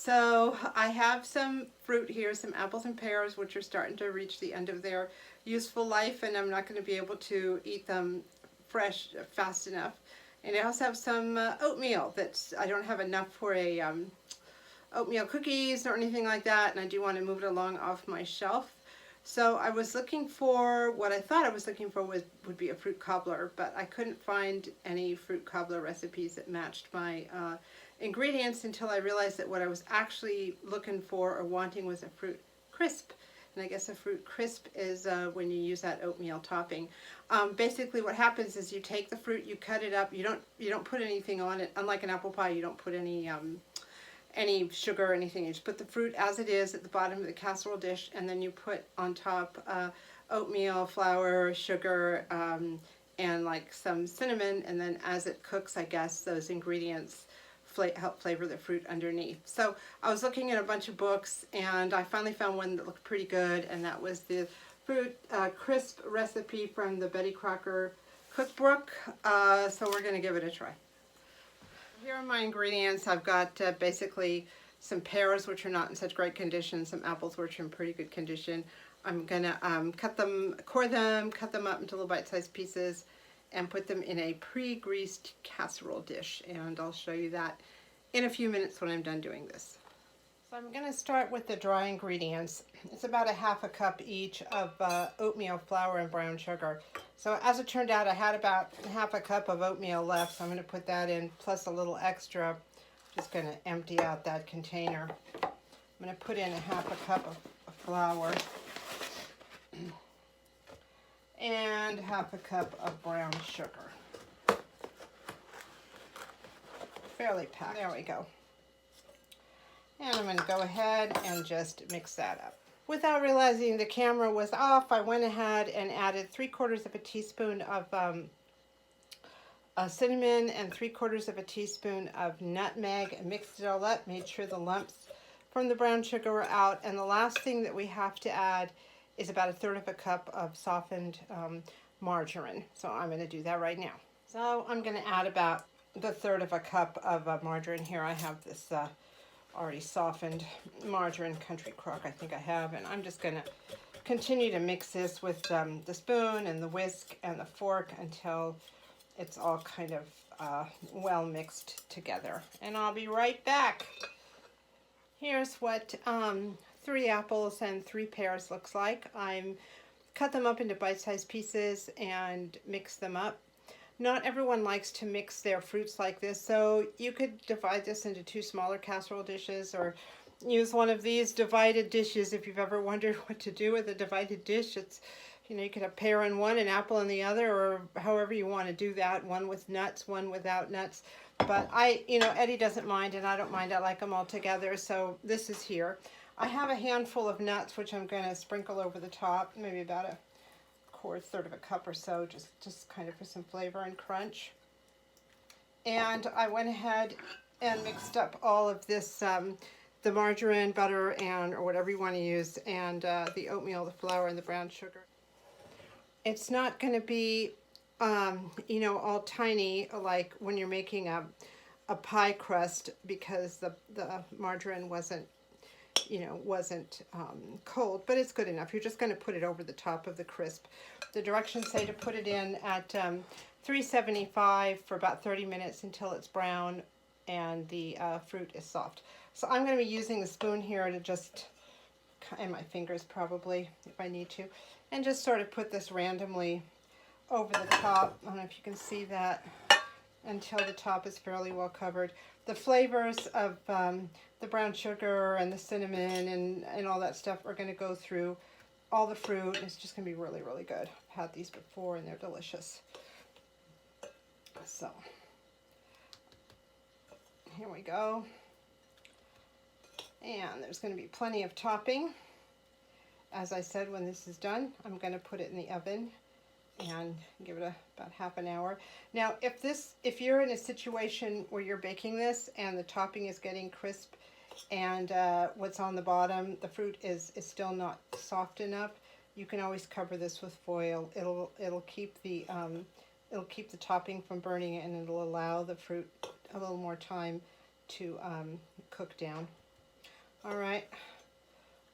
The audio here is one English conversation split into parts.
So I have some fruit here, some apples and pears, which are starting to reach the end of their useful life, and I'm not going to be able to eat them fresh fast enough. And I also have some oatmeal that's, I don't have enough for a oatmeal cookies or anything like that, and I do want to move it along off my shelf. So I was looking for, what I thought I was looking for would be a fruit cobbler, but I couldn't find any fruit cobbler recipes that matched my ingredients until I realized that what I was actually looking for or wanting was a fruit crisp. And I guess a fruit crisp is when you use that oatmeal topping. Basically what happens is you take the fruit, you cut it up, you don't put anything on it. Unlike an apple pie, you don't put any sugar or anything. You just put the fruit as it is at the bottom of the casserole dish, and then you put on top oatmeal, flour, sugar, and like some cinnamon, and then as it cooks, I guess, those ingredients help flavor the fruit underneath. So I was looking at a bunch of books, and I finally found one that looked pretty good, and that was the fruit crisp recipe from the Betty Crocker cookbook. So we're going to give it a try. Here are my ingredients. I've got basically some pears, which are not in such great condition, some apples, which are in pretty good condition. I'm going to core them, cut them up into little bite-sized pieces, and put them in a pre-greased casserole dish. And I'll show you that in a few minutes when I'm done doing this. So I'm going to start with the dry ingredients. It's about a half a cup each of oatmeal, flour, and brown sugar. So as it turned out, I had about half a cup of oatmeal left, so I'm going to put that in, plus a little extra. Just going to empty out that container. I'm going to put in a half a cup of flour and half a cup of brown sugar. Fairly packed. There we go. And I'm going to go ahead and just mix that up. Without realizing the camera was off, I went ahead and added 3/4 of a teaspoon of cinnamon and 3/4 of a teaspoon of nutmeg, and mixed it all up, made sure the lumps from the brown sugar were out. And the last thing that we have to add is about 1/3 of a cup of softened margarine. So I'm going to do that right now. So I'm going to add about 1/3 of a cup of margarine here. I have this already softened margarine, Country Crock, I think I have, and I'm just going to continue to mix this with the spoon and the whisk and the fork until it's all kind of well mixed together. And I'll be right back. Here's what 3 apples and 3 pears looks like. I'm cut them up into bite-sized pieces and mix them up. Not everyone likes to mix their fruits like this, so you could divide this into 2 smaller casserole dishes, or use one of these divided dishes if you've ever wondered what to do with a divided dish. It's, you could have pear in one and apple in the other, or however you want to do that, one with nuts, one without nuts. But Eddie doesn't mind, and I don't mind. I like them all together, so this is here. I have a handful of nuts, which I'm going to sprinkle over the top, maybe about a 1/4 of a cup or so, just kind of for some flavor and crunch. And I went ahead and mixed up all of this, the margarine, butter, or whatever you want to use, and the oatmeal, the flour, and the brown sugar. It's not going to be, all tiny like when you're making a pie crust, because the margarine wasn't cold, but it's good enough. You're just going to put it over the top of the crisp. The directions say to put it in at 375 for about 30 minutes until it's brown and the fruit is soft. So I'm going to be using the spoon here to just, and my fingers probably if I need to, and just sort of put this randomly over the top. I don't know if you can see that, until the top is fairly well covered. The flavors of the brown sugar and the cinnamon and all that stuff are going to go through all the fruit, and it's just going to be really, really good. I've had these before and they're delicious. So here we go. And there's going to be plenty of topping. As I said, when this is done, I'm going to put it in the oven and give it about half an hour. Now, if you're in a situation where you're baking this and the topping is getting crisp and what's on the bottom, the fruit is still not soft enough, you can always cover this with foil. It'll keep the topping from burning, and it'll allow the fruit a little more time to cook down. All right,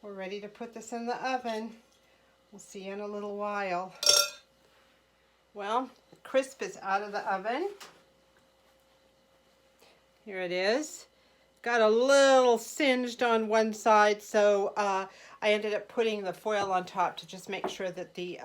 we're ready to put this in the oven. We'll see you in a little while. Well, crisp is out of the oven. Here it is. Got a little singed on one side, so I ended up putting the foil on top to just make sure that the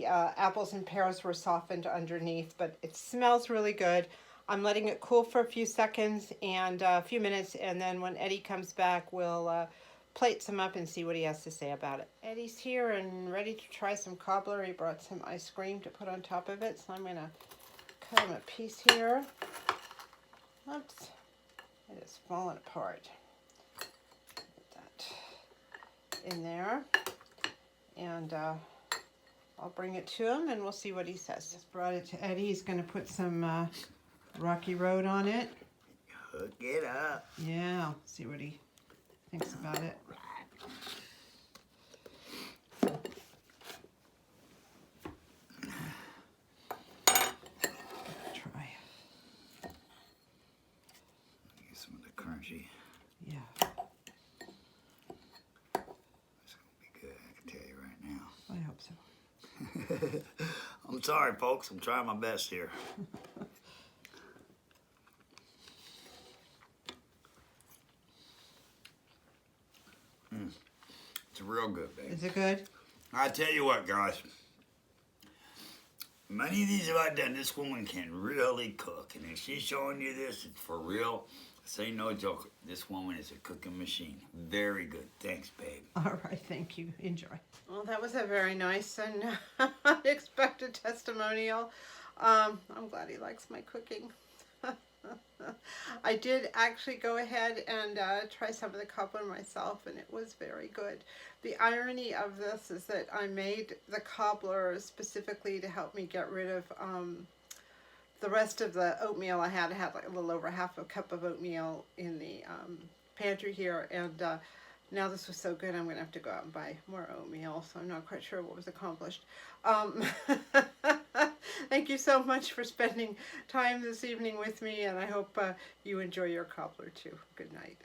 apples and pears were softened underneath, but it smells really good. I'm letting it cool for a few seconds and a few minutes, and then when Eddie comes back, we'll plate some up and see what he has to say about it. Eddie's here and ready to try some cobbler. He brought some ice cream to put on top of it, so I'm going to cut him a piece here. Oops, it is falling apart. Put that in there, and I'll bring it to him and we'll see what he says. Just brought it to Eddie. He's going to put some Rocky Road on it. Hook it up. Yeah, see what he thinks about it. Try. Get some of the crunchy. Yeah. It's gonna be good, I can tell you right now. I hope so. I'm sorry, folks. I'm trying my best here. It's real good, babe. Is it good? I tell you what, guys. Many of these have I done. This woman can really cook, and if she's showing you this, it's for real. Say no joke. This woman is a cooking machine. Very good. Thanks, babe. All right, thank you. Enjoy. Well, that was a very nice and unexpected testimonial. I'm glad he likes my cooking. I did actually go ahead and try some of the cobbler myself, and it was very good. The irony of this is that I made the cobbler specifically to help me get rid of the rest of the oatmeal I had. I had like a little over half a cup of oatmeal in the pantry here, and now this was so good I'm going to have to go out and buy more oatmeal, so I'm not quite sure what was accomplished. Thank you so much for spending time this evening with me, and I hope you enjoy your cobbler too. Good night.